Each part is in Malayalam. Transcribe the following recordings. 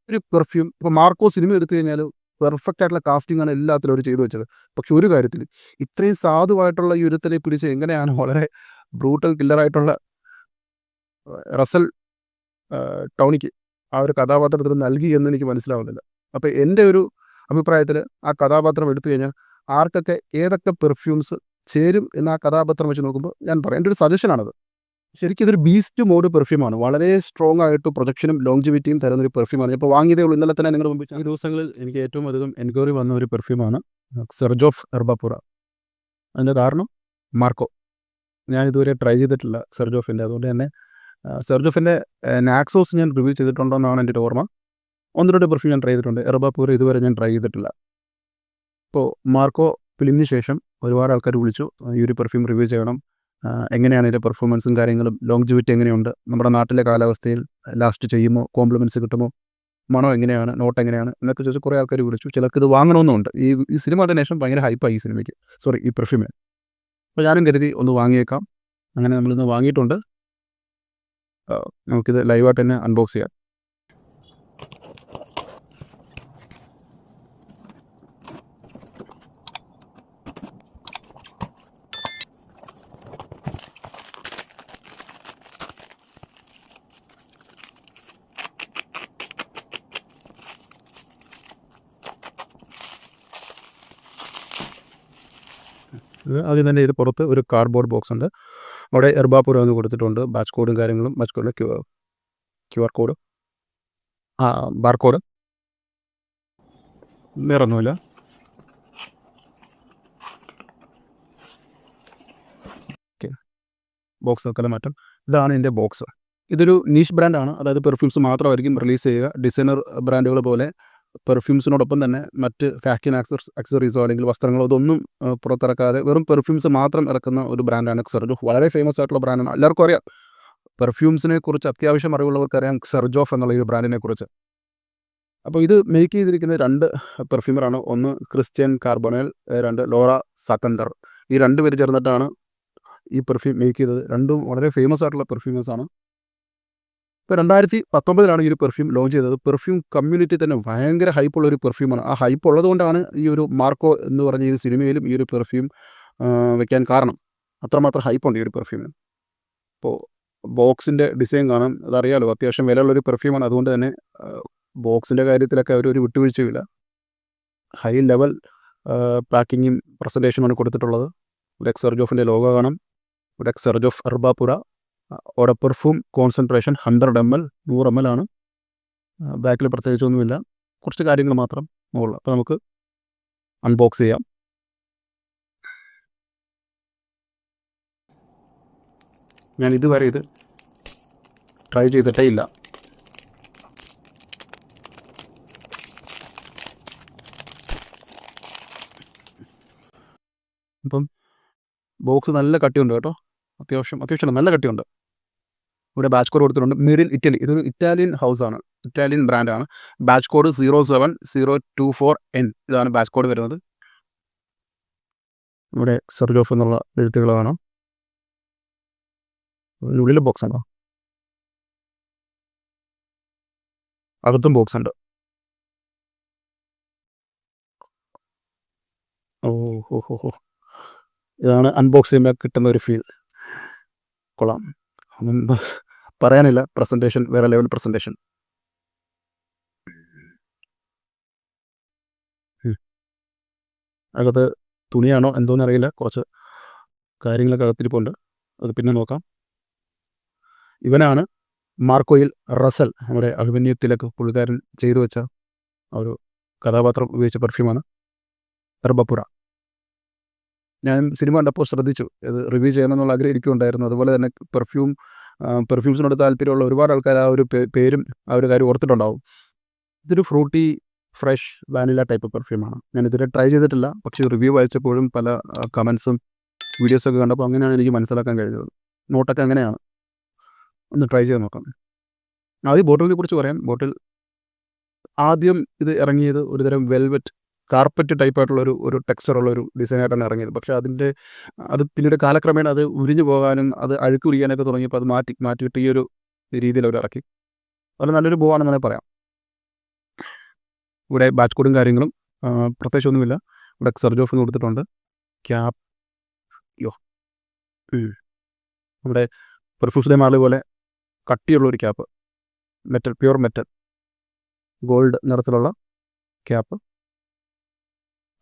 ഒരു പെർഫ്യൂം ഇപ്പോൾ മാർക്കോ സിനിമ എടുത്തു കഴിഞ്ഞാൽ പെർഫെക്റ്റ് ആയിട്ടുള്ള കാസ്റ്റിംഗ് ആണ് എല്ലാത്തിലും അവർ ചെയ്തു വെച്ചത്. പക്ഷെ ഒരു കാര്യത്തിൽ ഇത്രയും സാധുവായിട്ടുള്ള ഈ ഒരുത്തനെ പിടിച്ച് എങ്ങനെയാണ് വളരെ ബ്രൂട്ടൽ കില്ലറായിട്ടുള്ള റസൽ ടൗണിക്ക് ആ ഒരു കഥാപാത്രത്തിൽ നൽകി എന്ന് എനിക്ക് മനസ്സിലാവുന്നില്ല. അപ്പോൾ എൻ്റെ ഒരു അഭിപ്രായത്തിൽ ആ കഥാപാത്രം എടുത്തു കഴിഞ്ഞാൽ ആർക്കൊക്കെ ഏതൊക്കെ പെർഫ്യൂംസ് ചേരും എന്ന് ആ കഥാപാത്രം വെച്ച് നോക്കുമ്പോൾ ഞാൻ പറയാം. എൻ്റെ ഒരു സജഷനാണത്. ശരിക്കും ഇതൊരു ബീസ്റ്റ് മോഡ് പെർഫ്യൂമാണ്. വളരെ സ്ട്രോങ് ആയിട്ട് പ്രൊജക്ഷനും ലോങ്ജിവിറ്റിയും തരുന്നൊരു പെർഫ്യൂമാണ്. ഇപ്പോൾ വാങ്ങിയതേ ഉള്ളൂ. ഇന്നലെ തന്നെ നിങ്ങളുടെ മുമ്പിൽ ഈ ദിവസങ്ങളിൽ എനിക്ക് ഏറ്റവും അധികം എൻക്വയറി വന്ന ഒരു പെർഫ്യൂമാണ് സെർജോഫ് എർബാപുറ. അതിൻ്റെ കാരണം മാർക്കോ. ഞാൻ ഇതുവരെ ട്രൈ ചെയ്തിട്ടില്ല സെർജോഫിൻ്റെ. അതുകൊണ്ട് തന്നെ സെർജോഫിൻ്റെ നാക്സോസ് ഞാൻ റിവ്യൂ ചെയ്തിട്ടുണ്ടോയെന്നാണ് എൻ്റെ ഒരു ഓർമ്മ. 1-2 പെർഫ്യൂം ഞാൻ ട്രൈ ചെയ്തിട്ടുണ്ട്. എർബാപുറ ഇതുവരെ ഞാൻ ട്രൈ ചെയ്തിട്ടില്ല. ഇപ്പോൾ മാർക്കോ ഫിലിമിന് ശേഷം ഒരുപാട് ആൾക്കാർ വിളിച്ചു ഈ ഒരു പെർഫ്യൂം റിവ്യൂ ചെയ്യണം, എങ്ങനെയാണ് ഇതിൻ്റെ പെർഫോമൻസും കാര്യങ്ങളും, ലോങ്ജിവിറ്റി എങ്ങനെയുണ്ട്, നമ്മുടെ നാട്ടിലെ കാലാവസ്ഥയിൽ ലാസ്റ്റ് ചെയ്യുമോ, കോംപ്ലിമെൻറ്റ്സ് കിട്ടുമോ, മണം എങ്ങനെയാണ്, നോട്ട് എങ്ങനെയാണ് എന്നൊക്കെ ചോദിച്ച് കുറേ ആൾക്കാർ വിളിച്ചു. ചിലർക്ക് ഇത് വാങ്ങണമെന്നുണ്ട്. ഈ സിനിമ കണ്ടതിന് ശേഷം ഭയങ്കര ഹൈപ്പായി ഈ സിനിമയ്ക്ക്, ഈ പെർഫ്യൂമിന്. അപ്പോൾ ഞാനും കരുതി ഒന്ന് വാങ്ങിയേക്കാം. അങ്ങനെ നമ്മളിന്ന് വാങ്ങിയിട്ടുണ്ട്. നമുക്കിത് ലൈവായിട്ട് തന്നെ അൺബോക്സ് ചെയ്യാം. ഇത് ആദ്യം തന്നെ ഇത് പുറത്ത് ഒരു കാർഡ്ബോർഡ് ബോക്സ് ഉണ്ട്. അവിടെ എർബാപുര എന്ന് കൊടുത്തിട്ടുണ്ട്. ബാച്ച് കോഡും കാര്യങ്ങളും, ബാച്ച് കോഡിൻ്റെ QR കോഡ്, ബാർകോഡ്, വേറൊന്നുമില്ല. ഓക്കെ, ബോക്സ് ഒക്കെ മാറ്റം. ഇതാണ് എൻ്റെ ബോക്സ്. ഇതൊരു നീഷ് ബ്രാൻഡാണ്. അതായത് പെർഫ്യൂംസ് മാത്രമായിരിക്കും റിലീസ് ചെയ്യുക. ഡിസൈനർ ബ്രാൻഡുകൾ പോലെ പെർഫ്യൂംസിനോടൊപ്പം തന്നെ മറ്റ് ഫാഷൻ ആക്സസറീസോ അല്ലെങ്കിൽ വസ്ത്രങ്ങളോ ഇതൊന്നും പുറത്തിറക്കാതെ വെറും പെർഫ്യൂംസ് മാത്രം ഇറക്കുന്ന ഒരു ബ്രാൻഡാണ് സെർജോഫ്. വളരെ ഫേമസ് ആയിട്ടുള്ള ബ്രാൻഡാണ്. എല്ലാവർക്കും അറിയാം. പെർഫ്യൂംസിനെ കുറിച്ച് അത്യാവശ്യം അറിവുള്ളവർക്കറിയാം സെർജോഫ് എന്നുള്ള ഈ ബ്രാൻഡിനെ കുറിച്ച്. അപ്പോൾ ഇത് മേക്ക് ചെയ്തിരിക്കുന്ന 2 പെർഫ്യൂമറാണ്. ഒന്ന് ക്രിസ്ത്യൻ കാർബണേൽ, 2 ലോറ സാക്കന്തർ. ഈ 2 പേര് ചേർന്നിട്ടാണ് ഈ പെർഫ്യൂം മേക്ക് ചെയ്തത്. രണ്ടും വളരെ ഫേമസ് ആയിട്ടുള്ള പെർഫ്യൂമേഴ്സാണ്. ഇപ്പോൾ 2019 ഈ ഒരു പെർഫ്യൂം ലോഞ്ച് ചെയ്തത്. പെർഫ്യൂം കമ്മ്യൂണിറ്റി തന്നെ ഭയങ്കര ഹൈപ്പുള്ള ഒരു പെർഫ്യൂമാണ്. ആ ഹൈപ്പ് ഉള്ളതുകൊണ്ടാണ് ഈ ഒരു മാർക്കോ എന്ന് പറഞ്ഞ ഈ സിനിമയിലും ഈ ഒരു പെർഫ്യൂം വെക്കാൻ കാരണം. അത്രമാത്രം ഹൈപ്പുണ്ട് ഈ ഒരു പെർഫ്യൂമിന്. ഇപ്പോൾ ബോക്സിൻ്റെ ഡിസൈൻ കാണാം. അതറിയാലോ, അത്യാവശ്യം വിലയുള്ളൊരു പെർഫ്യൂമാണ്. അതുകൊണ്ട് തന്നെ ബോക്സിൻ്റെ കാര്യത്തിലൊക്കെ അവരൊരു വിട്ടുവീഴ്ചയില്ല. ഹൈ ലെവൽ പാക്കിങ്ങും പ്രസൻറ്റേഷനുമാണ് കൊടുത്തിട്ടുള്ളത്. ഒരു സെർജോഫിൻ്റെ ലോഗോ കാണാം. ഒരു സെർജോഫ് എർബാപുര. അവിടെ പെർഫ്യൂം കോൺസെൻട്രേഷൻ 100 ml 100 ml ആണ്. ബാക്കിൽ പ്രത്യേകിച്ചൊന്നുമില്ല, കുറച്ച് കാര്യങ്ങൾ മാത്രം മുകളിൽ. അപ്പോൾ നമുക്ക് അൺബോക്സ് ചെയ്യാം. ഞാൻ ഇതുവരെ ഇത് ട്രൈ ചെയ്തിട്ടേ ഇല്ല. അപ്പം ബോക്സ് നല്ല കട്ടിയുണ്ട് കേട്ടോ. അത്യാവശ്യം നല്ല കട്ടിയുണ്ട്. ഇവിടെ ബാച്ച് കോഡ് കൊടുത്തിട്ടുണ്ട്. Made in Italy. ഇതൊരു ഇറ്റാലിയൻ ഹൗസാണ്, ഇറ്റാലിയൻ ബ്രാൻഡാണ്. Batch code 07024N. ഇതാണ് ബാച്ച് കോഡ് വരുന്നത്. ഇവിടെ സെർജോഫ് എന്നുള്ള എഴുത്തുകൾ കാണാം. ഉള്ളിൽ ബോക്സ് ഉണ്ടോ? അകത്തും ബോക്സ് ഉണ്ട്. ഓ, ഇതാണ് അൺബോക്സ് ചെയ്യുമ്പോൾ കിട്ടുന്ന ഒരു ഫീൽ. കൊള്ളാം, ഒന്നും പറയാനില്ല. പ്രസൻറ്റേഷൻ വേറെ ലെവൽ പ്രസൻറ്റേഷൻ. അകത്ത് തുണിയാണോ എന്തോന്നറിയില്ല, കുറച്ച് കാര്യങ്ങളൊക്കെ അകത്തിരിപ്പുണ്ട്. അത് പിന്നെ നോക്കാം. ഇവനാണ് മാർക്കോയിൽ റസൽ, നമ്മുടെ അഭിമന്യു തിലക് പുള്ളിക്കാരൻ ചെയ്തു വെച്ച ആ ഒരു കഥാപാത്രം ഉപയോഗിച്ച പെർഫ്യൂമാണ് എർബാപുര. ഞാൻ സിനിമ കണ്ടപ്പോൾ ശ്രദ്ധിച്ചു, ഇത് റിവ്യൂ ചെയ്യണമെന്നുള്ള ആഗ്രഹം എനിക്കുണ്ടായിരുന്നു. അതുപോലെ തന്നെ പെർഫ്യൂംസിനോട് താല്പര്യമുള്ള ഒരുപാട് ആൾക്കാർ ആ ഒരു പേരും ആ ഒരു കാര്യം ഓർത്തിട്ടുണ്ടാവും. ഇതൊരു ഫ്രൂട്ടി ഫ്രഷ് വാനില ടൈപ്പ് പെർഫ്യൂമാണ്. ഞാനിതുവരെ ട്രൈ ചെയ്തിട്ടില്ല. പക്ഷേ റിവ്യൂ വായിച്ചപ്പോഴും പല കമൻസും വീഡിയോസൊക്കെ കണ്ടപ്പോൾ അങ്ങനെയാണ് എനിക്ക് മനസ്സിലാക്കാൻ കഴിഞ്ഞത്. നോട്ടൊക്കെ അങ്ങനെയാണ്. ഒന്ന് ട്രൈ ചെയ്ത് നോക്കാം. ആദ്യം ബോട്ടിലിനെ കുറിച്ച് പറയാം. ബോട്ടിൽ ആദ്യം ഇത് ഇറങ്ങിയത് ഒരുതരം വെൽവെറ്റ് കാർപ്പറ്റ് ടൈപ്പായിട്ടുള്ള ഒരു ടെക്സ്ചറുള്ള ഒരു ഡിസൈനായിട്ടാണ് ഇറങ്ങിയത്. പക്ഷേ അത് പിന്നീട് കാലക്രമേണ അത് ഉരിഞ്ഞു പോകാനും അത് അഴുക്ക് പിടിക്കാനൊക്കെ തുടങ്ങിയപ്പോൾ അത് മാറ്റിയിട്ട് ഈ ഒരു രീതിയിൽ അവർ ഇറക്കി. അത് നല്ലൊരു ബോവാണെന്ന് പറയാം. ഇവിടെ ബാച്ച് കോഡും കാര്യങ്ങളും പ്രത്യേകിച്ചൊന്നുമില്ല. ഇവിടെ എക്സർജോഫ് എന്ന് കൊടുത്തിട്ടുണ്ട്. ക്യാപ്പ് യോ ഇവിടെ പെർഫ്യൂസ്ഡേ മാർലി പോലെ കട്ടിയുള്ളൊരു cap, metal, pure metal gold നിറത്തിലുള്ള ക്യാപ്പ്.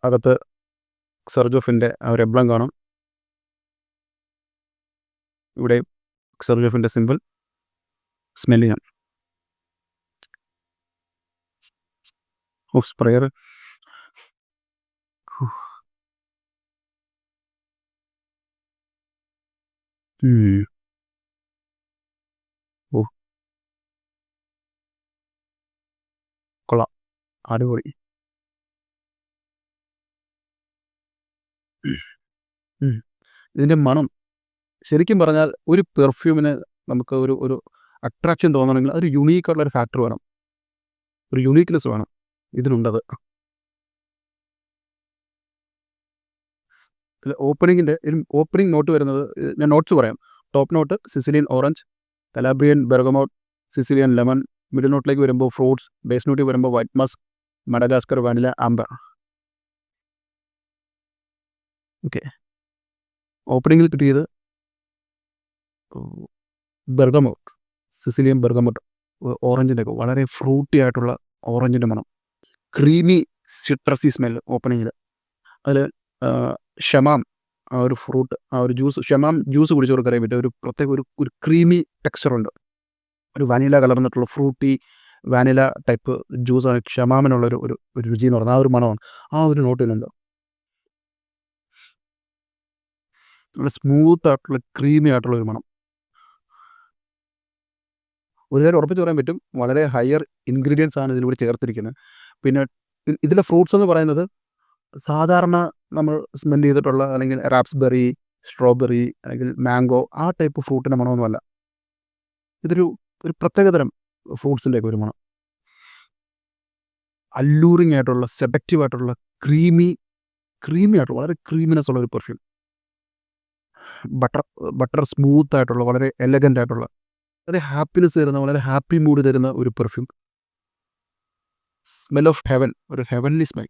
അകത്ത് എക്സർജോഫിൻ്റെ ആ ഒരു എംബ്ലം കാണാം. ഇവിടെ എക്സർജോഫിൻ്റെ സിമ്പിൾ. സ്മെല്ല് ചെയ്യാം. സ്പ്രെയർ കൊള്ളാം, അടിപൊളി. ഇതിൻ്റെ മണം ശരിക്കും പറഞ്ഞാൽ ഒരു പെർഫ്യൂമിന് നമുക്ക് ഒരു അട്രാക്ഷൻ തോന്നണമെങ്കിൽ അതൊരു യുണീക്കായിട്ടുള്ളൊരു ഫാക്ടർ വേണം, ഒരു യുണീക്ക്നെസ് വേണം. ഇതിനുണ്ടത്. ഓപ്പണിംഗ് നോട്ട് വരുന്നത്, ഞാൻ നോട്ട്സ് പറയാം. Top note Sicilian orange, Calabrian bergamot, Sicilian lemon. Middle നോട്ടിലേക്ക് വരുമ്പോൾ ഫ്രൂട്ട്സ്, ബേസ് നോട്ടിൽ വരുമ്പോൾ white musk, Madagascar, vanilla, amber. Okay, ഓപ്പണിങ്ങിൽ കിട്ടിയത് ബെർഗമോട്ട്, സിസിലിയൻ ബെർഗമോട്ട്, ഓറഞ്ചിൻ്റെ ഒക്കെ വളരെ ഫ്രൂട്ടി ആയിട്ടുള്ള ഓറഞ്ചിൻ്റെ മണം, ക്രീമി സിട്രസി സ്മെൽ ഓപ്പണിങ്ങിൽ. അതിൽ ഷമാം, ആ ഒരു ഫ്രൂട്ട്, ആ ഒരു ജ്യൂസ്, ഷമാം ജ്യൂസ് കുടിച്ചവർക്ക് അറിയാൻ പറ്റും. ഒരു പ്രത്യേക ഒരു ക്രീമി ടെക്സ്ചറുണ്ട്, ഒരു വാനില കലർന്നിട്ടുള്ള ഫ്രൂട്ടി വാനില ടൈപ്പ് ജ്യൂസാണ് ഷമാമിനുള്ളൊരു ഒരു രുചി എന്ന് പറയുന്നത്. ആ ഒരു മണമാണ്, ആ ഒരു നോട്ടിലുണ്ട്. നല്ല സ്മൂത്ത് ആയിട്ടുള്ള ക്രീമി ആയിട്ടുള്ള ഒരു മണം. ഒരു കാര്യം ഉറപ്പിച്ച് പറയാൻ പറ്റും, വളരെ ഹയർ ഇൻഗ്രീഡിയൻസ് ആണ് ഇതിലൂടെ ചേർത്തിരിക്കുന്നത്. പിന്നെ ഇതിലെ ഫ്രൂട്ട്സ് എന്ന് പറയുന്നത് സാധാരണ നമ്മൾ സ്മെൽ ചെയ്തിട്ടുള്ള അല്ലെങ്കിൽ റാപ്സ്ബെറി, സ്ട്രോബെറി അല്ലെങ്കിൽ മാംഗോ ആ ടൈപ്പ് ഫ്രൂട്ടിൻ്റെ മണമൊന്നുമല്ല. ഇതൊരു പ്രത്യേകതരം ഫ്രൂട്ട്സിൻ്റെ ഒക്കെ ഒരു മണം. അല്ലൂറിങ് ആയിട്ടുള്ള, സെഡക്റ്റീവ് ആയിട്ടുള്ള, ക്രീമി ആയിട്ടുള്ള, വളരെ ക്രീമിനെസ് ഉള്ള ഒരു പെർഫ്യൂം. ബട്ടർ സ്മൂത്ത് ആയിട്ടുള്ള, വളരെ എലഗൻ്റ് ആയിട്ടുള്ള, വളരെ ഹാപ്പിനെസ് തരുന്ന, വളരെ ഹാപ്പി മൂഡ് തരുന്ന ഒരു പെർഫ്യൂം. സ്മെൽ ഓഫ് ഹെവൻ, ഒരു ഹെവൻലി സ്മെൽ.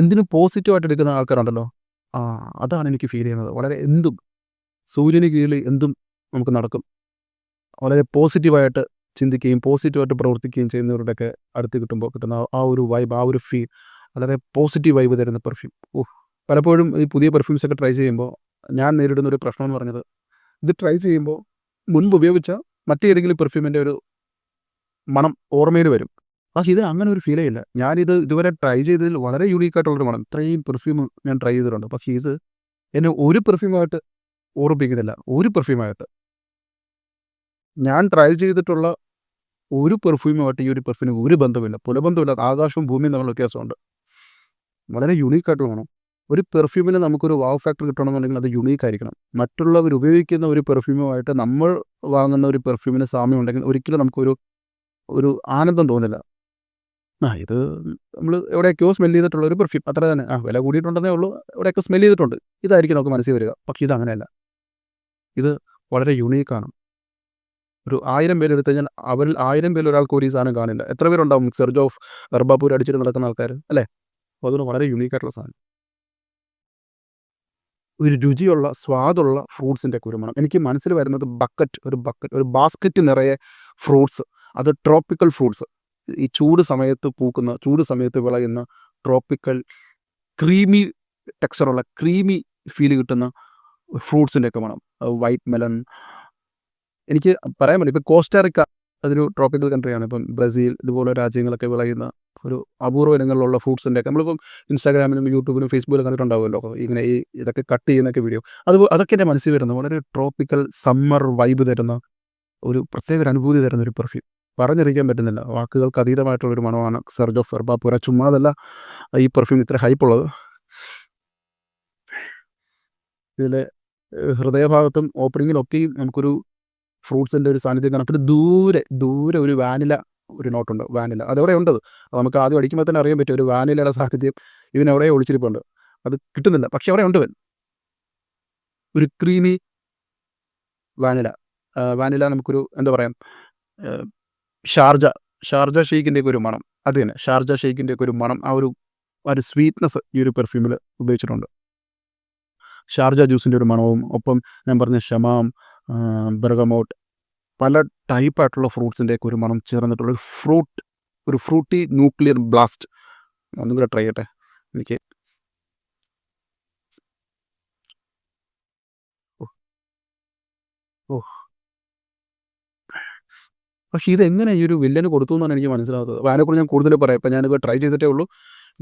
എന്തിനും പോസിറ്റീവായിട്ട് എടുക്കുന്ന ആൾക്കാരുണ്ടല്ലോ, അതാണ് എനിക്ക് ഫീൽ ചെയ്യുന്നത്. വളരെ എന്തും സൂര്യന് കീഴിൽ എന്തും നമുക്ക് നടക്കും. വളരെ പോസിറ്റീവായിട്ട് ചിന്തിക്കുകയും പോസിറ്റീവായിട്ട് പ്രവർത്തിക്കുകയും ചെയ്യുന്നവരുടെയൊക്കെ അടുത്ത് കിട്ടുമ്പോൾ കിട്ടുന്ന ആ ഒരു വൈബ്, ആ ഒരു ഫീൽ, വളരെ പോസിറ്റീവ് വൈബ് തരുന്ന പെർഫ്യൂം. പലപ്പോഴും ഈ പുതിയ പെർഫ്യൂംസൊക്കെ ട്രൈ ചെയ്യുമ്പോൾ ഞാൻ നേരിടുന്ന ഒരു പ്രശ്നം എന്ന് പറഞ്ഞത്, ഇത് ട്രൈ ചെയ്യുമ്പോൾ മുൻപ് ഉപയോഗിച്ച മറ്റേതെങ്കിലും പെർഫ്യൂമിൻ്റെ ഒരു മണം ഓർമ്മയിൽ വരും. പക്ഷേ ഇത് അങ്ങനെ ഒരു ഫീലേ ഇല്ല. ഞാനിത് ഇതുവരെ ട്രൈ ചെയ്തതിൽ വളരെ യുണീക്കായിട്ടുള്ളൊരു മണം. ഇത്രയും പെർഫ്യൂം ഞാൻ ട്രൈ ചെയ്തിട്ടുണ്ട്, പക്ഷേ ഇത് എന്നെ ഒരു പെർഫ്യൂമായിട്ട് ഓർമ്മിപ്പിക്കുന്നില്ല. ഒരു പെർഫ്യൂമായിട്ട് ഞാൻ ട്രൈ ചെയ്തിട്ടുള്ള ഒരു പെർഫ്യൂമുമായിട്ട് ഈ ഒരു പെർഫ്യൂമിന് ഒരു ബന്ധമില്ല, പുലബന്ധമില്ല. ആകാശവും ഭൂമിയും തമ്മിലുള്ള വ്യത്യാസമുണ്ട്. വളരെ യുണീക്കായിട്ടുള്ള മണം. ഒരു പെർഫ്യൂമിന് നമുക്കൊരു വാവ് ഫാക്ടർ കിട്ടണമെന്നുണ്ടെങ്കിൽ അത് യുണീക്കായിരിക്കണം. മറ്റുള്ളവർ ഉപയോഗിക്കുന്ന ഒരു പെർഫ്യൂമുമായിട്ട് നമ്മൾ വാങ്ങുന്ന ഒരു പെർഫ്യൂമിന് സാമ്യം ഉണ്ടെങ്കിൽ ഒരിക്കലും നമുക്കൊരു ആനന്ദം തോന്നില്ല. ഇത് നമ്മൾ എവിടെയൊക്കെയോ സ്മെൽ ചെയ്തിട്ടുള്ള ഒരു പെർഫ്യൂം, അത്ര തന്നെ. വില കൂടിയിട്ടുണ്ടെന്നേ ഉള്ളൂ, എവിടെയൊക്കെ സ്മെൽ ചെയ്തിട്ടുണ്ട്, ഇതായിരിക്കും നമുക്ക് മനസ്സിൽ വരിക. പക്ഷേ ഇത് അങ്ങനെയല്ല. ഇത് വളരെ യുണീക്കാണ്. ഒരു 1000 പേരെടുത്ത് കഴിഞ്ഞാൽ അവരിൽ 1000 പേരിൽ ഒരാൾക്ക് ഒരു ഈ സാധനം കാണില്ല. എത്ര പേരുണ്ടാവും സെർജോഫ്, ഗർബാപൂർ അടിച്ചിട്ട് നടക്കുന്ന ആൾക്കാർ, അല്ലേ? അപ്പോൾ അതുകൊണ്ട് വളരെ യുണീക്കായിട്ടുള്ള സാധനം. ഒരു രുചിയുള്ള, സ്വാദുള്ള ഫ്രൂട്ട്സിൻ്റെ ഒക്കെ ഒരു മണം. എനിക്ക് മനസ്സിൽ വരുന്നത് ഒരു ബാസ്ക്കറ്റ് നിറയെ ഫ്രൂട്ട്സ്, അത് ട്രോപ്പിക്കൽ ഫ്രൂട്ട്സ്, ഈ ചൂട് സമയത്ത് വിളയുന്ന ട്രോപ്പിക്കൽ ക്രീമി ടെക്സ്ചറുള്ള, ക്രീമി ഫീൽ കിട്ടുന്ന ഫ്രൂട്ട്സിൻ്റെ ഒക്കെ മണം. White melon. എനിക്ക് പറയാൻ പറ്റില്ല, ഇപ്പോൾ കോസ്റ്റാറിക്ക അതൊരു ട്രോപ്പിക്കൽ കൺട്രിയാണ്. ഇപ്പം ബ്രസീൽ ഇതുപോലെ രാജ്യങ്ങളൊക്കെ വിളയുന്ന ഒരു അപൂർവ ഇനങ്ങളിലുള്ള ഫ്രൂട്ട്സിൻ്റെ ഒക്കെ നമ്മളിപ്പം ഇൻസ്റ്റാഗ്രാമിലും യൂട്യൂബിലും ഫേസ്ബുക്കിലും കണ്ടിട്ടുണ്ടാവുമല്ലോ, ഇങ്ങനെ ഇതൊക്കെ കട്ട് ചെയ്യുന്നൊക്കെ വീഡിയോ. അതൊക്കെ എൻ്റെ മനസ്സിൽ വരുന്നത് വളരെ ട്രോപ്പിക്കൽ സമ്മർ വൈബ് തരുന്ന ഒരു പ്രത്യേക ഒരു അനുഭൂതി തരുന്ന ഒരു പെർഫ്യൂം. പറഞ്ഞറിയിക്കാൻ പറ്റുന്നില്ല, വാക്കുകൾക്ക് അതീതമായിട്ടുള്ളൊരു മണമാണ് സെർജോഫ് ഗർബാപൂര. ചുമ്മാതല്ല ഈ പെർഫ്യൂം ഇത്ര ഹൈപ്പുള്ളത്. ഇതിലെ ഹൃദയഭാഗത്തും ഓപ്പണിങ്ങിലൊക്കെയും നമുക്കൊരു ഫ്രൂട്ട്സിൻ്റെ ഒരു സാന്നിധ്യം കാണാം. പിന്നെ ദൂരെ ഒരു വാനില ഒരു നോട്ടുണ്ട്, വാനില. അതെവിടെ ഉണ്ടത്? അത് നമുക്ക് ആദ്യം അടിക്കുമ്പോൾ തന്നെ അറിയാൻ പറ്റും, ഒരു വാനിലയുടെ സാന്നിധ്യം ഇവനെവിടെയോ ഒളിച്ചിരിപ്പുണ്ട്. അത് കിട്ടുന്നില്ല, പക്ഷെ അവിടെ ഉണ്ട്. ഒരു ക്രീമി വാനില നമുക്കൊരു എന്താ പറയുക, ഷാർജ ഷാർജ ഷെയ്ക്കിൻ്റെയൊക്കെ ഒരു മണം. അത് തന്നെ ഷാർജ ഷെയ്ക്കിൻ്റെയൊക്കെ ഒരു മണം, ആ ഒരു സ്വീറ്റ്നെസ് ഈ ഒരു പെർഫ്യൂമിൽ ഉപയോഗിച്ചിട്ടുണ്ട്. ഷാർജ ജ്യൂസിൻ്റെ ഒരു മണവും, ഒപ്പം ഞാൻ പറഞ്ഞ ഷമാം, ബെർഗമോട്ട്, പല ടൈപ്പായിട്ടുള്ള ഫ്രൂട്ട്സിൻ്റെയൊക്കെ ഒരു മണം ചേർന്നിട്ടുള്ള ഒരു ഫ്രൂട്ടി ന്യൂക്ലിയർ ബ്ലാസ്റ്റ്. ഒന്നും കൂടെ ട്രൈ ചെയ്യട്ടെ. എനിക്ക് ഓ പക്ഷേ ഇതെങ്ങനെ ഈ ഒരു വില്ലന് കൊടുത്തു എന്നാണ് എനിക്ക് മനസ്സിലാകാത്തത്. അപ്പോൾ അതിനെക്കുറിച്ച് ഞാൻ കൂടുതൽ പറയാം. ഇപ്പോൾ ഞാനിപ്പോൾ ട്രൈ ചെയ്തിട്ടേ ഉള്ളൂ.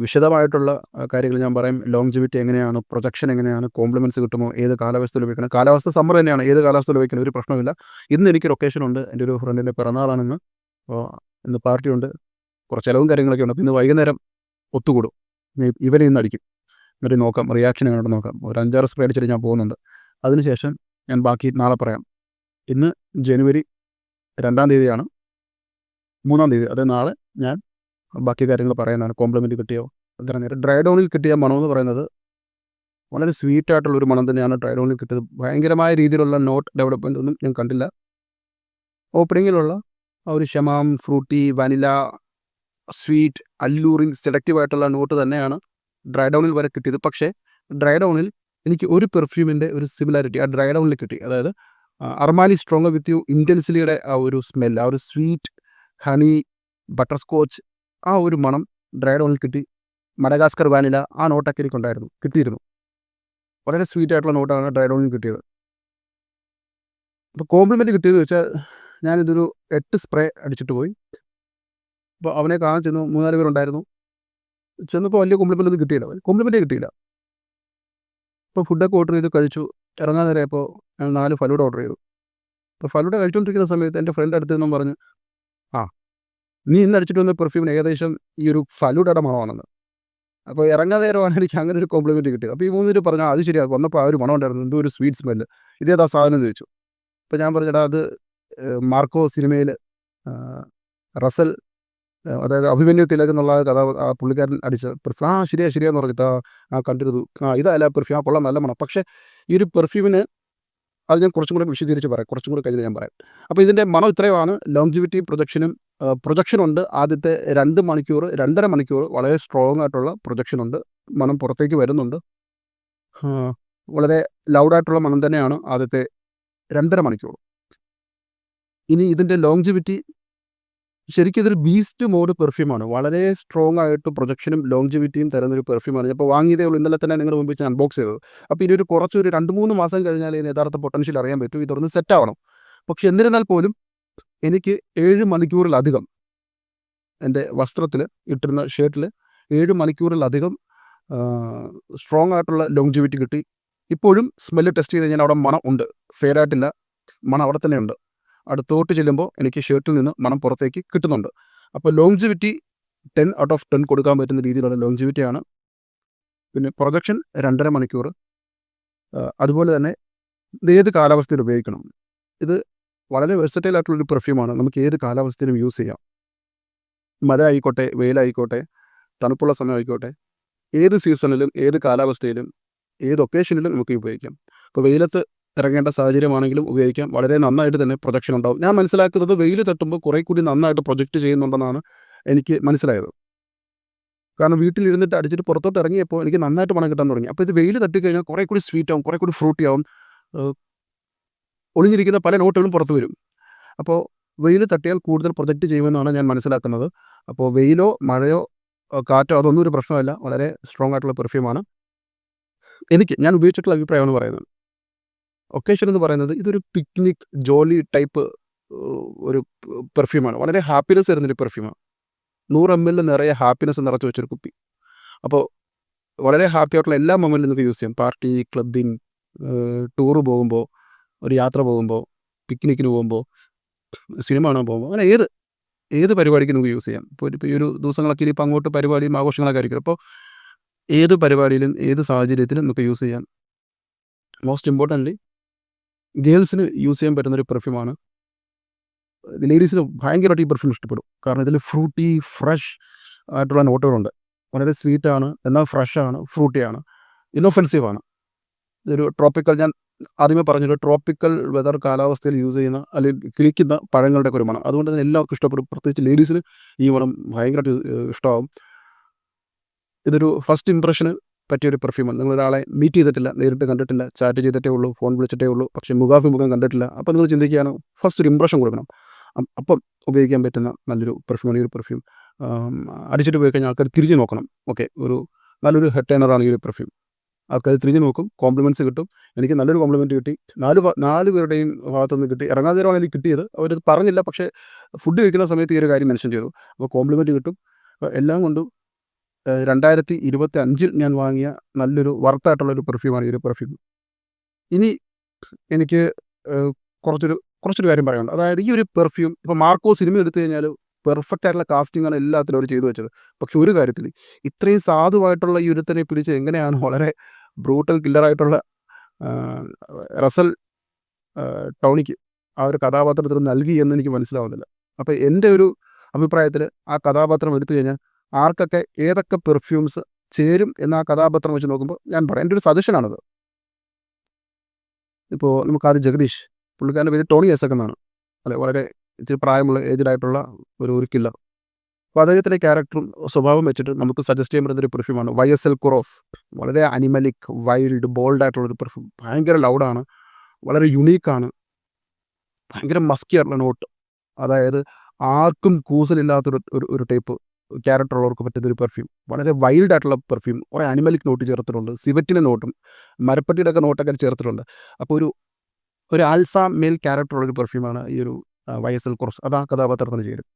വിശദമായിട്ടുള്ള കാര്യങ്ങൾ ഞാൻ പറയും. ലോങ്ജിവിറ്റി എങ്ങനെയാണ്, പ്രൊജക്ഷൻ എങ്ങനെയാണ്, കോംപ്ലിമെൻറ്റ്സ് കിട്ടുമോ, ഏത് കാലാവസ്ഥയിൽ ഉപയോഗിക്കണം. കാലാവസ്ഥ സമ്മർ തന്നെയാണ്, ഏത് കാലാവസ്ഥയിൽ ഉപയോഗിക്കണം, ഒരു പ്രശ്നമില്ല. ഇന്ന് എനിക്കൊരു ഒക്കേഷൻ ഉണ്ട്. എൻ്റെ ഒരു ഫ്രണ്ടിൻ്റെ പിറന്നാളാണിന്ന്. അപ്പോൾ ഇന്ന് പാർട്ടിയുണ്ട്, കുറച്ച് ചിലവും കാര്യങ്ങളൊക്കെ ഉണ്ട്. അപ്പോൾ ഇന്ന് വൈകുന്നേരം ഒത്തുകൂടും. ഇവരെ ഇന്ന് അടിക്കും. എന്നിട്ട് നോക്കാം റിയാക്ഷൻ എങ്ങനെയുണ്ട് നോക്കാം. ഒരു 5-6 സ്പ്രേ അടിച്ചിട്ട് ഞാൻ പോകുന്നുണ്ട്. അതിനുശേഷം ഞാൻ ബാക്കി നാളെ പറയാം. ഇന്ന് ജനുവരി 2-ാം തീയതിയാണ്. 3-ാം തീയതി, അത് നാളെ ഞാൻ ബാക്കി കാര്യങ്ങൾ പറയുന്നതാണ്. കോംപ്ലിമെൻറ്റ് കിട്ടിയോ, അത്ര നേരം ഡ്രൈ ഡൗണിൽ കിട്ടിയ മണമെന്ന് പറയുന്നത് വളരെ സ്വീറ്റായിട്ടുള്ളൊരു മണം തന്നെയാണ് ഡ്രൈ ഡൗണിൽ കിട്ടിയത്. ഭയങ്കരമായ രീതിയിലുള്ള നോട്ട് ഡെവലപ്മെൻ്റ് ഒന്നും ഞാൻ കണ്ടില്ല. ഓപ്പണിങ്ങിലുള്ള ആ ഒരു ഷമാം, ഫ്രൂട്ടി, വാനില, സ്വീറ്റ്, അല്ലൂറിങ്, സെലക്റ്റീവ് ആയിട്ടുള്ള നോട്ട് തന്നെയാണ് ഡ്രൈ ഡൗണിൽ വരെ കിട്ടിയത്. പക്ഷേ ഡ്രൈ ഡൗണിൽ എനിക്ക് ഒരു പെർഫ്യൂമിൻ്റെ ഒരു സിമിലാരിറ്റി ആ ഡ്രൈ ഡൗണിൽ കിട്ടി. അതായത് അർമാനി സ്ട്രോങ് വിത്ത് യു ഇൻറ്റൻസിലിയുടെ ആ ഒരു സ്മെൽ, ആ ഒരു സ്വീറ്റ് ഹണി, ബട്ടർ സ്കോച്ച്, ആ ഒരു മണം ഡ്രൈ ഡൗണിൽ കിട്ടി. മഡഗാസ്കർ വാനില, ആ നോട്ടൊക്കെ എനിക്കുണ്ടായിരുന്നു, കിട്ടിയിരുന്നു. വളരെ സ്വീറ്റ് ആയിട്ടുള്ള നോട്ടാണ് ഡ്രൈ ഡൗണിൽ കിട്ടിയത്. അപ്പോൾ കോംപ്ലിമെൻറ്റ് കിട്ടിയെന്ന് വെച്ചാൽ ഞാനിതൊരു 8 സ്പ്രേ അടിച്ചിട്ട് പോയി. അപ്പോൾ അവനെ കാണാൻ ചെന്നു, 3-4 പേരുണ്ടായിരുന്നു. ചെന്നപ്പോൾ വലിയ കോംപ്ലിമെൻ്റ് ഒന്നും കിട്ടിയില്ല, കോംപ്ലിമെൻറ്റേ കിട്ടിയില്ല. ഇപ്പോൾ ഫുഡൊക്കെ ഓർഡർ ചെയ്ത് കഴിച്ചു. ഇറങ്ങാൻ നേരമായപ്പോൾ ഞാൻ 4 ഫലൂഡ ഓർഡർ ചെയ്തു. അപ്പോൾ ഫലൂഡ കഴിച്ചുകൊണ്ടിരിക്കുന്ന സമയത്ത് എൻ്റെ ഫ്രണ്ട് അടുത്ത് നിന്നും പറഞ്ഞു, ആ നീ ഇന്ന് അടിച്ചിട്ട് വന്ന പെർഫ്യൂമിന് ഏകദേശം ഈ ഒരു ഫലൂഡയുടെ മണമാണെന്ന്. അപ്പോൾ ഇറങ്ങാൻ നേരമാണ് എനിക്ക് അങ്ങനെ ഒരു കോംപ്ലിമെൻറ്റ് കിട്ടിയത്. അപ്പോൾ ഈ 3 പേര് പറഞ്ഞു, അത് ശരിയാണ്, വന്നപ്പോൾ ആ ഒരു മണം ഉണ്ടായിരുന്നു, എന്തോ ഒരു സ്വീറ്റ് സ്മെല്ല്, ഇതേതാ സാധനം എന്ന് ചോദിച്ചു. അപ്പോൾ ഞാൻ പറഞ്ഞെടാ, അത് മാർക്കോ സിനിമയിൽ റസൽ, അതായത് അഭിമന്യു തിലക് എന്നുള്ള കഥ, ആ പുള്ളിക്കാരൻ അടിച്ച പെർഫ്യൂം. ശരിയാന്ന് പറഞ്ഞിട്ട് കണ്ടിരുന്നു, ഇതല്ല പെർഫ്യൂം, കൊള്ളാം, നല്ല മണം. പക്ഷേ ഈ ഒരു പെർഫ്യൂമിന് അത് ഞാൻ കുറച്ചും കൂടെ വിശദീകരിച്ച് പറയാം, കുറച്ചും കൂടെ കഴിഞ്ഞ് ഞാൻ പറയാം. അപ്പോൾ ഇതിൻ്റെ മണം ഇത്രയുമാണ്. ലോങ്ജിവിറ്റി പ്രൊജക്ഷനുണ്ട്. ആദ്യത്തെ 2 മണിക്കൂർ 2.5 മണിക്കൂർ വളരെ സ്ട്രോങ് ആയിട്ടുള്ള പ്രൊജക്ഷനുണ്ട്. മണം പുറത്തേക്ക് വരുന്നുണ്ട്. വളരെ ലൗഡായിട്ടുള്ള മണം തന്നെയാണ് ആദ്യത്തെ 2.5 മണിക്കൂർ. ഇനി ഇതിൻ്റെ ലോങ്ജിവിറ്റി ശരിക്കും ഇതൊരു ബീസ്റ്റ് മോഡ് പെർഫ്യൂമാണ്. വളരെ സ്ട്രോങ് ആയിട്ട് പ്രൊജക്ഷനും ലോങ്ജിവിറ്റിയും തരുന്നൊരു പെർഫ്യൂമാണ്. ഞാൻ ഇപ്പോൾ വാങ്ങിയതേ ഉള്ളൂ, ഇന്നലെ തന്നെ നിങ്ങളുടെ മുമ്പിൽ ഞാൻ അൺബോക്സ് ചെയ്തത്. അപ്പോൾ ഇനി കുറച്ചൊരു 2-3 മാസം കഴിഞ്ഞാൽ ഇതിന് യഥാർത്ഥ പൊട്ടൻഷ്യൽ അറിയാൻ പറ്റും, ഇതൊന്ന് സെറ്റാവണം. പക്ഷെ എന്നിരുന്നാൽ പോലും എനിക്ക് 7 മണിക്കൂറിലധികം എൻ്റെ വസ്ത്രത്തിൽ ഇട്ടിരുന്ന ഷർട്ടിൽ 7 മണിക്കൂറിലധികം സ്ട്രോങ് ആയിട്ടുള്ള ലോങ്ജിവിറ്റി കിട്ടി. ഇപ്പോഴും സ്മെല്ല് ടെസ്റ്റ് ചെയ്ത് കഴിഞ്ഞാൽ അവിടെ മണം ഉണ്ട്, ഫെയറായിട്ടില്ല, മണം അവിടെ തന്നെ ഉണ്ട്. അടുത്തോട്ട് ചെല്ലുമ്പോൾ എനിക്ക് ഷർട്ടിൽ നിന്ന് മണം പുറത്തേക്ക് കിട്ടുന്നുണ്ട്. അപ്പോൾ ലോങ്ജിവിറ്റി 10 ഔട്ട് ഓഫ് 10 കൊടുക്കാൻ പറ്റുന്ന രീതിയിലുള്ള ലോങ്ജിവിറ്റിയാണ്. പിന്നെ പ്രൊജക്ഷൻ 2.5 മണിക്കൂർ. അതുപോലെ തന്നെ ഇത് ഏത് കാലാവസ്ഥയിൽ ഉപയോഗിക്കണം. ഇത് വളരെ വെർസറ്റൈൽ ആയിട്ടുള്ളൊരു പെർഫ്യൂമാണ്, നമുക്ക് ഏത് കാലാവസ്ഥയിലും യൂസ് ചെയ്യാം. മഴ ആയിക്കോട്ടെ, വെയിലായിക്കോട്ടെ, തണുപ്പുള്ള സമയമായിക്കോട്ടെ, ഏത് സീസണിലും ഏത് കാലാവസ്ഥയിലും ഏത് ഒക്കേഷനിലും നമുക്ക് ഉപയോഗിക്കാം. ഇപ്പോൾ വെയിലത്ത് ഇറങ്ങേണ്ട സാഹചര്യമാണെങ്കിലും ഉപയോഗിക്കാം. വളരെ നന്നായിട്ട് തന്നെ പ്രൊജക്ഷൻ ഉണ്ടാവും. ഞാൻ മനസ്സിലാക്കുന്നത് വെയിൽ തട്ടുമ്പോൾ കുറേ കൂടി നന്നായിട്ട് പ്രൊജക്റ്റ് ചെയ്യുന്നുണ്ടെന്നാണ് എനിക്ക് മനസ്സിലായത്. കാരണം വീട്ടിലിരുന്നിട്ട് അടിച്ചിട്ട് പുറത്തോട്ട് ഇറങ്ങിയപ്പോൾ എനിക്ക് നന്നായിട്ട് മണം കിട്ടാൻ തുടങ്ങി. അപ്പോൾ ഇത് വെയിൽ തട്ടിക്കഴിഞ്ഞാൽ കുറേ കൂടി സ്വീറ്റ് ആവും, കുറേ കൂടി ഫ്രൂട്ടി ആവും, ഒളിഞ്ഞിരിക്കുന്ന പല നോട്ടുകളും പുറത്ത് വരും. അപ്പോൾ വെയിൽ തട്ടിയാൽ കൂടുതൽ പ്രൊജക്റ്റ് ചെയ്യുമെന്നാണ് ഞാൻ മനസ്സിലാക്കുന്നത്. അപ്പോൾ വെയിലോ മഴയോ കാറ്റോ അതൊന്നും ഒരു പ്രശ്നമല്ല, വളരെ സ്ട്രോങ് ആയിട്ടുള്ള പെർഫ്യൂമാണ്. ഞാൻ ഉപയോഗിച്ചിട്ടുള്ള അഭിപ്രായമാണ് പറയുന്നത്. ഒക്കേഷൻ എന്ന് പറയുന്നത് ഇതൊരു പിക്നിക് ജോലി ടൈപ്പ് ഒരു പെർഫ്യൂമാണ്. വളരെ ഹാപ്പിനെസ് തരുന്നൊരു പെർഫ്യൂമാണ്. 100 ml നിറയെ ഹാപ്പിനെസ് നിറച്ച് വെച്ചൊരു കുപ്പി. അപ്പോൾ വളരെ ഹാപ്പി ആയിട്ടുള്ള എല്ലാ മൊമെൻറ്റിലും നിങ്ങൾക്ക് യൂസ് ചെയ്യാം. പാർട്ടി, ക്ലബ്ബിങ്, ടൂറ് പോകുമ്പോൾ, ഒരു യാത്ര പോകുമ്പോൾ, പിക്നിക്കിന് പോകുമ്പോൾ, സിനിമ കാണാൻ പോകുമ്പോൾ, അങ്ങനെ ഏത് പരിപാടിക്ക് നമുക്ക് യൂസ് ചെയ്യാം. ഇപ്പോൾ ഈ ഒരു ദിവസങ്ങളൊക്കെ ഇനിയിപ്പോൾ അങ്ങോട്ട് പരിപാടിയും ആഘോഷങ്ങളൊക്കെ ആയിരിക്കും. അപ്പോൾ ഏത് പരിപാടിയിലും ഏത് സാഹചര്യത്തിലും നമുക്ക് യൂസ് ചെയ്യാം. മോസ്റ്റ് ഇമ്പോർട്ടൻ്റ്ലി ഗേൾസിന് യൂസ് ചെയ്യാൻ പറ്റുന്നൊരു പെർഫ്യൂമാണ്. ലേഡീസിന് ഭയങ്കരമായിട്ട് ഈ പെർഫ്യൂം ഇഷ്ടപ്പെടും. കാരണം ഇതിൽ ഫ്രൂട്ടി, ഫ്രഷ് ആയിട്ടുള്ള നോട്ടുകളുണ്ട്. വളരെ സ്വീറ്റാണ്, എന്നാൽ ഫ്രഷാണ്, ഫ്രൂട്ടിയാണ്, ഇന്നോഫെൻസീവാണ്. ഇതൊരു ട്രോപ്പിക്കൽ, ഞാൻ ആദ്യമേ പറഞ്ഞൊരു ട്രോപ്പിക്കൽ വെതർ കാലാവസ്ഥയിൽ യൂസ് ചെയ്യുന്ന അല്ലെങ്കിൽ കിളിക്കുന്ന പഴങ്ങളുടെ ഒക്കെ ഒരു മണം. അതുകൊണ്ട് തന്നെ എല്ലാവർക്കും ഇഷ്ടപ്പെടും. പ്രത്യേകിച്ച് ലേഡീസിന് ഈ മണം ഭയങ്കരമായിട്ട് ഇഷ്ടമാവും. ഇതൊരു ഫസ്റ്റ് ഇംപ്രഷന് പറ്റിയൊരു പെർഫ്യൂമാണ്. നിങ്ങളൊരാളെ മീറ്റ് ചെയ്തിട്ടില്ല, നേരിട്ട് കണ്ടിട്ടില്ല, ചാറ്റ് ചെയ്തിട്ടേ ഉള്ളൂ, ഫോൺ വിളിച്ചിട്ടേ ഉള്ളൂ, പക്ഷേ മുഖാഭിമുഖം കണ്ടിട്ടില്ല. അപ്പോൾ നിങ്ങൾ ചിന്തിക്കുകയാണ് ഫസ്റ്റ് ഒരു ഇംപ്രഷൻ കൊടുക്കണം. അപ്പം ഉപയോഗിക്കാൻ പറ്റുന്ന നല്ലൊരു പെർഫ്യൂമാണ് ഈ ഒരു പെർഫ്യൂം. അടിച്ചിട്ട് പോയി കഴിഞ്ഞാൽ ആൾക്കാർ തിരിഞ്ഞ് നോക്കണം. ഓക്കെ, ഒരു നല്ലൊരു ഹെഡ് ടേണറാണ് ഈ ഒരു പെർഫ്യൂം. ആൾക്കാർ തിരിഞ്ഞ് നോക്കും, കോംപ്ലിമെൻറ്റ്സ് കിട്ടും. എനിക്ക് നല്ലൊരു കോംപ്ലിമെൻറ്റ് കിട്ടി. 4 പേരുടെയും ഭാഗത്തുനിന്ന് കിട്ടി. ഇറങ്ങാതെ നേരമാണ് എനിക്ക് കിട്ടിയത്. അവരത് പറഞ്ഞില്ല, പക്ഷേ ഫുഡ് കഴിക്കുന്ന സമയത്ത് ഈ ഒരു കാര്യം മെൻഷൻ ചെയ്തു. അപ്പോൾ കോംപ്ലിമെൻറ്റ് കിട്ടും. അപ്പോൾ എല്ലാം കൊണ്ടും 2025 ഞാൻ വാങ്ങിയ നല്ലൊരു വർത്തായിട്ടുള്ളൊരു പെർഫ്യൂമാണ് ഈ ഒരു പെർഫ്യൂം. ഇനി എനിക്ക് കുറച്ചൊരു കാര്യം പറയാനുണ്ട്. അതായത് ഈ ഒരു പെർഫ്യൂം ഇപ്പോൾ മാർക്കോ സിനിമ എടുത്തു കഴിഞ്ഞാൽ പെർഫെക്റ്റ് ആയിട്ടുള്ള കാസ്റ്റിംഗാണ് എല്ലാത്തിലും അവർ ചെയ്തു വെച്ചത്. പക്ഷെ ഒരു കാര്യത്തിൽ ഇത്രയും സാധുവായിട്ടുള്ള ഈ ഒരുത്തനെ പിടിച്ച് എങ്ങനെയാണ് വളരെ ബ്രൂട്ടൽ കില്ലറായിട്ടുള്ള റസൽ ടൗണിക്ക് ആ ഒരു കഥാപാത്രത്തിന് നൽകി എന്ന് എനിക്ക് മനസ്സിലാവുന്നില്ല. അപ്പോൾ എൻ്റെ ഒരു അഭിപ്രായത്തിൽ ആ കഥാപാത്രം എടുത്തു കഴിഞ്ഞാൽ ആർക്കൊക്കെ ഏതൊക്കെ പെർഫ്യൂംസ് ചേരും എന്ന ആ കഥാപാത്രം വെച്ച് നോക്കുമ്പോൾ ഞാൻ പറയാം, എൻ്റെ ഒരു സജഷനാണത്. ഇപ്പോൾ നമുക്കാദ്യം ജഗദീഷ്, പുള്ളിക്കാരൻ്റെ പേര് ടോണി എസക് എന്നാണ്. അല്ലെ, വളരെ ഇച്ചിരി പ്രായമുള്ള ഏജ്ഡായിട്ടുള്ള ഒരു കില്ലർ. അപ്പോൾ അദ്ദേഹത്തിൻ്റെ ക്യാരക്ടറും സ്വഭാവം വെച്ചിട്ട് നമുക്ക് സജസ്റ്റ് ചെയ്യാൻ പറ്റുന്നൊരു പെർഫ്യൂമാണ് YSL കുറോസ്. വളരെ അനിമലിക്, വൈൽഡ്, ബോൾഡായിട്ടുള്ളൊരു പെർഫ്യൂം. ഭയങ്കര ലൗഡാണ്, വളരെ യുണീക്കാണ്, ഭയങ്കര മസ്കി ആയിട്ടുള്ള നോട്ട്. അതായത് ആർക്കും കൂസലില്ലാത്തൊരു ഒരു ടൈപ്പ് ക്യാരക്ടറുള്ളവർക്ക് പറ്റുന്നൊരു പെർഫ്യൂം. വളരെ വൈൽഡായിട്ടുള്ള പെർഫ്യൂം. കുറേ അനിമലിക് നോട്ട് ചേർത്തിട്ടുണ്ട്, സിവറ്റിൻ്റെ നോട്ടും മരപ്പട്ടിയുടെ ഒക്കെ നോട്ടൊക്കെ ചേർത്തിട്ടുണ്ട്. അപ്പോൾ ഒരു ആൽഫ മെയിൽ ക്യാരക്ടറുള്ളൊരു പെർഫ്യൂമാണ് ഈ ഒരു YSL കുറോസ്. അത് ആ കഥാപാത്രത്തിന് ചേരും.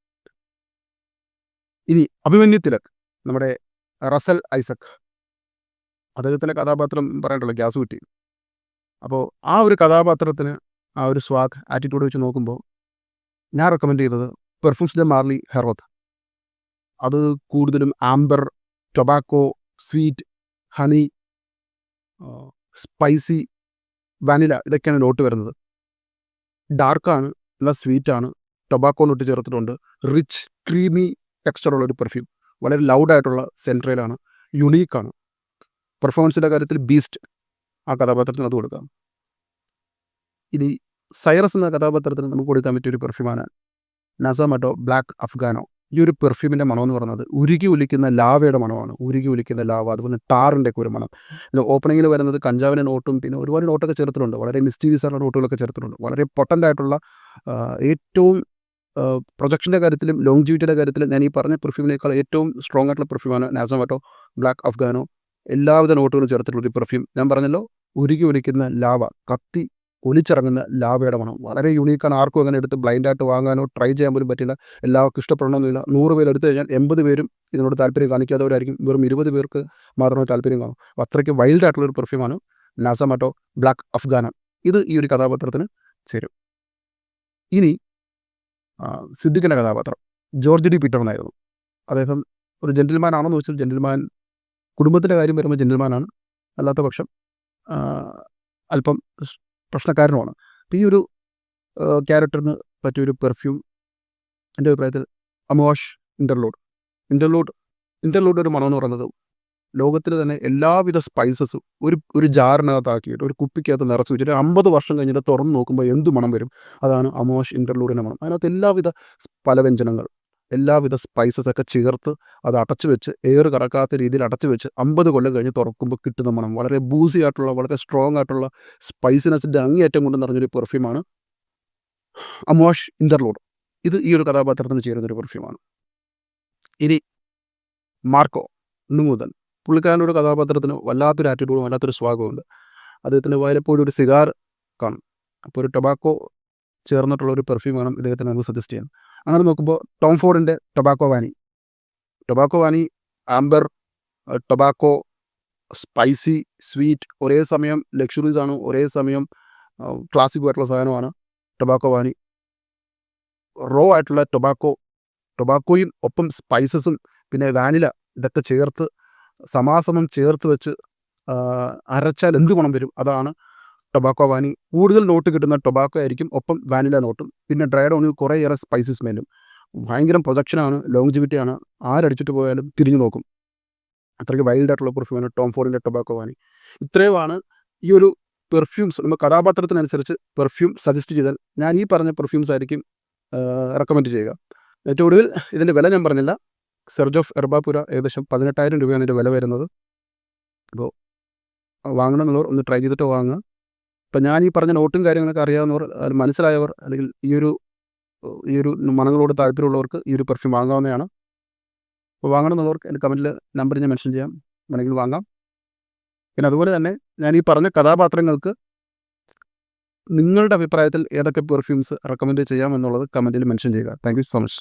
ഇനി അഭിമന്യു തിലക്, നമ്മുടെ റസൽ ഐസക്, അദ്ദേഹത്തിൻ്റെ കഥാപാത്രം പറയണ്ടല്ലോ, ഗ്യാസ് കുറ്റി. അപ്പോൾ ആ ഒരു കഥാപാത്രത്തിന് ആ ഒരു സ്വാഗ് ആറ്റിറ്റ്യൂഡ് വെച്ച് നോക്കുമ്പോൾ ഞാൻ റെക്കമെൻഡ് ചെയ്തത് പെർഫ്യൂംസ് ഡെ മാർലി ഹെർവത്ത്. അത് കൂടുതലും amber, tobacco, sweet, honey, spicy, vanilla, ഇതൊക്കെയാണ് നോട്ട് വരുന്നത്. ഡാർക്കാണ്, നല്ല സ്വീറ്റാണ്, ടൊബാക്കോ നോട്ട് ചേർത്തിട്ടുണ്ട്. റിച്ച് ക്രീമി ടെക്സ്ചറുള്ളൊരു പെർഫ്യൂം. വളരെ ലൗഡായിട്ടുള്ള സെൻട്രയിലാണ്, യുണീക്കാണ്. പെർഫോമൻസിൻ്റെ കാര്യത്തിൽ ബീസ്റ്റ് ആ കഥാപാത്രത്തിന് അത് കൊടുക്കാം. ഇനി സൈറസ് എന്ന കഥാപാത്രത്തിന് നമുക്ക് കൊടുക്കാൻ പറ്റിയൊരു പെർഫ്യൂമാണ് നസാമട്ടോ ബ്ലാക്ക് അഫ്ഗാനോ. ഈ ഒരു പെർഫ്യൂമിൻ്റെ മണമെന്ന് പറയുന്നത് ഉരുകി ഒലിക്കുന്ന ലാവയുടെ മണമാണ്. ഉരുകി ഒലിക്കുന്ന ലാവ, അതുപോലെ ടാറിൻ്റെ ഒക്കെ ഒരു മണം. ഓപ്പണിങ്ങിൽ വരുന്നത് കഞ്ചാവിൻ്റെ നോട്ടും പിന്നെ ഒരുപാട് നോട്ടൊക്കെ ചേർത്തിട്ടുണ്ട്. വളരെ മിസ്റ്റീരിയസ് ആയിട്ടുള്ള നോട്ടുകളൊക്കെ ചേർത്തിട്ടുണ്ട്. വളരെ പൊട്ടൻ്റായിട്ടുള്ള ഏറ്റവും പ്രൊജക്ഷൻ്റെ കാര്യത്തിലും ലോങ്ജിവിറ്റിയുടെ കാര്യത്തിലും ഞാൻ ഈ പറഞ്ഞ പെർഫ്യൂമിനേക്കാൾ ഏറ്റവും സ്ട്രോങ് ആയിട്ടുള്ള പെർഫ്യൂമാണ് നാസോമാറ്റോ ബ്ലാക്ക് അഫ്ഗാനോ. എല്ലാവിധ നോട്ടുകളും ചേർത്തിട്ടുള്ളൊരു പെർഫ്യൂം. ഞാൻ പറഞ്ഞല്ലോ, ഉരുകി ഒലിക്കുന്ന ലാവ, കത്തി ഒലിച്ചിറങ്ങുന്ന ലാവയുടെ മണം. വളരെ യൂണീക്കാണ്. ആർക്കും അങ്ങനെ എടുത്ത് ബ്ലൈൻഡായിട്ട് വാങ്ങാനോ ട്രൈ ചെയ്യാൻ പോലും പറ്റില്ല. എല്ലാവർക്കും ഇഷ്ടപ്പെടണമെന്നില്ല. 100 പേര് എടുത്തു കഴിഞ്ഞാൽ 80 പേരും ഇതിനോട് താല്പര്യം കാണിക്കാത്തവരായിരിക്കും. വെറും 20 പേർക്ക് മാത്രമേ താല്പര്യം കാണും. അത്രയ്ക്ക് വൈൽഡായിട്ടുള്ളൊരു പെർഫ്യൂമാണ് നാസോമാറ്റോ ബ്ലാക്ക് അഫ്ഗാന. ഇത് ഈ ഒരു കഥാപാത്രത്തിന് ചേരും. ഇനി സിദ്ദിഖിൻ്റെ കഥാപാത്രം ജോർജ് ഡി പീറ്റർ എന്നായിരുന്നു. അദ്ദേഹം ഒരു ജെൻറ്റിൽമാൻ ആണെന്ന് ചോദിച്ചാൽ ജെൻറ്റിൽമാൻ, കുടുംബത്തിൻ്റെ കാര്യം വരുമ്പോൾ ജെൻറ്റിൽമാനാണ്, അല്ലാത്ത പക്ഷം അല്പം പ്രശ്നക്കാരനുമാണ്. അപ്പോൾ ഈ ഒരു ക്യാരക്ടറിന് പറ്റിയൊരു പെർഫ്യൂം എൻ്റെ അഭിപ്രായത്തിൽ അമോഷ് ഇൻ്റർലൂഡ് ഒരു മണമെന്ന് പറയുന്നത് ലോകത്തിൽ തന്നെ എല്ലാവിധ സ്പൈസസും ഒരു ജാറിനകത്താക്കിയിട്ട് ഒരു കുപ്പിക്കകത്ത് നിറച്ച് വെച്ചിട്ട് 50 വർഷം കഴിഞ്ഞിട്ട് തുറന്ന് നോക്കുമ്പോൾ എന്ത് മണം വരും. അതാണ് അമോഷ് ഇൻ്റർലൂഡിൻ്റെ മണം. അതിനകത്ത് എല്ലാവിധ പലവ്യഞ്ജനങ്ങൾ, എല്ലാവിധ സ്പൈസസൊക്കെ ചേർത്ത് അത് അടച്ചു വെച്ച്, എയർ കടക്കാത്ത രീതിയിൽ അടച്ചു വെച്ച് 50 കൊല്ലം കഴിഞ്ഞ് തുറക്കുമ്പോൾ കിട്ടുന്ന മണം വളരെ ബൂസി ആയിട്ടുള്ള, വളരെ സ്ട്രോങ് ആയിട്ടുള്ള, സ്പൈസിനെസിൻ്റെ അങ്ങേയറ്റം കൊണ്ട് നിറഞ്ഞൊരു പെർഫ്യൂമാണ് അമോഷ് ഇൻ്റർലൂഡ്. ഇത് ഈ ഒരു കഥാപാത്രത്തിന് ചേരുന്നൊരു പെർഫ്യൂമാണ്. ഇനി മാർക്കോ നുമുതൻ, പുള്ളിക്കാരൻ്റെ ഒരു കഥാപാത്രത്തിന് വല്ലാത്തൊരു ആറ്റിറ്റ്യൂഡും വല്ലാത്തൊരു സ്വാഗതമുണ്ട്. അദ്ദേഹത്തിൻ്റെ വായിലെപ്പോഴും ഒരു സിഗാർ കാണും. അപ്പോൾ ഒരു ടൊബാക്കോ ചേർന്നിട്ടുള്ള ഒരു പെർഫ്യൂം വേണം ഇദ്ദേഹത്തിന് നമുക്ക് സജസ്റ്റ് ചെയ്യാൻ. അങ്ങനെ നോക്കുമ്പോൾ ടോം ഫോർഡിൻ്റെ tobacco vanille, amber, tobacco, spicy, sweet, ഒരേ സമയം ലക്ഷറീസ് ആണ്, ഒരേ സമയം ക്ലാസിക് ആയിട്ടുള്ള സാധനമാണ് ടൊബാക്കോ വാനി. റോ ആയിട്ടുള്ള ടൊബാക്കോയും ഒപ്പം സ്പൈസസും പിന്നെ വാനില, ഇതൊക്കെ ചേർത്ത് സമാസമം ചേർത്ത് വെച്ച് അരച്ചാൽ എന്ത് ഗുണം വരും. അതാണ് ടൊബാക്കോ വാനി. കൂടുതൽ നോട്ട് കിട്ടുന്ന ടൊബാക്കോ ആയിരിക്കും, ഒപ്പം വാനില നോട്ടും. പിന്നെ ഡ്രൈഡ് ഓണിൽ കുറേയേറെ സ്പൈസസ് സ്മെല്ലും. ഭയങ്കര പ്രൊജക്ഷനാണ്, ലോങ്ജിവിറ്റിയാണ്. ആരടിച്ചിട്ട് പോയാലും തിരിഞ്ഞു നോക്കും. അത്രയ്ക്ക് വൈൽഡായിട്ടുള്ള പെർഫ്യൂമാണ് ടോം ഫോർഡിൻ്റെ ടൊബാക്കോ വാനി. ഇത്രയുമാണ് ഈ ഒരു പെർഫ്യൂംസ് നമ്മൾ കഥാപാത്രത്തിനനുസരിച്ച് പെർഫ്യൂം സജസ്റ്റ് ചെയ്താൽ ഞാൻ ഈ പറഞ്ഞ പെർഫ്യൂംസ് ആയിരിക്കും റെക്കമെൻഡ് ചെയ്യുക. ഏറ്റവും ഒടുവിൽ ഇതിൻ്റെ വില ഞാൻ പറഞ്ഞില്ല. സെർജ് ഓഫ് എർബാപുര ഏകദേശം 18,000 രൂപയാണ് ഇതിൻ്റെ വില വരുന്നത്. അപ്പോൾ വാങ്ങണമെന്നുള്ളവർ ഒന്ന് ട്രൈ ചെയ്തിട്ട് വാങ്ങുക. ഇപ്പം ഞാൻ ഈ പറഞ്ഞ നോട്ടും കാര്യങ്ങളൊക്കെ അറിയാവുന്നവർ, അത് മനസ്സിലായവർ, അല്ലെങ്കിൽ ഈ ഒരു മണങ്ങളോട് താല്പര്യമുള്ളവർക്ക് ഈ ഒരു പെർഫ്യൂം വാങ്ങാവുന്നതാണ്. അപ്പോൾ വാങ്ങണമെന്നുള്ളവർക്ക് എൻ്റെ കമൻറ്റിൽ നമ്പർ ഞാൻ മെൻഷൻ ചെയ്യാം, വേണമെങ്കിൽ വാങ്ങാം. പിന്നെ അതുപോലെ തന്നെ ഞാൻ ഈ പറഞ്ഞ കഥാപാത്രങ്ങൾക്ക് നിങ്ങളുടെ അഭിപ്രായത്തിൽ ഏതൊക്കെ പെർഫ്യൂംസ് റെക്കമെൻഡ് ചെയ്യാമെന്നുള്ളത് കമൻറ്റിൽ മെൻഷൻ ചെയ്യുക. Thank you so much.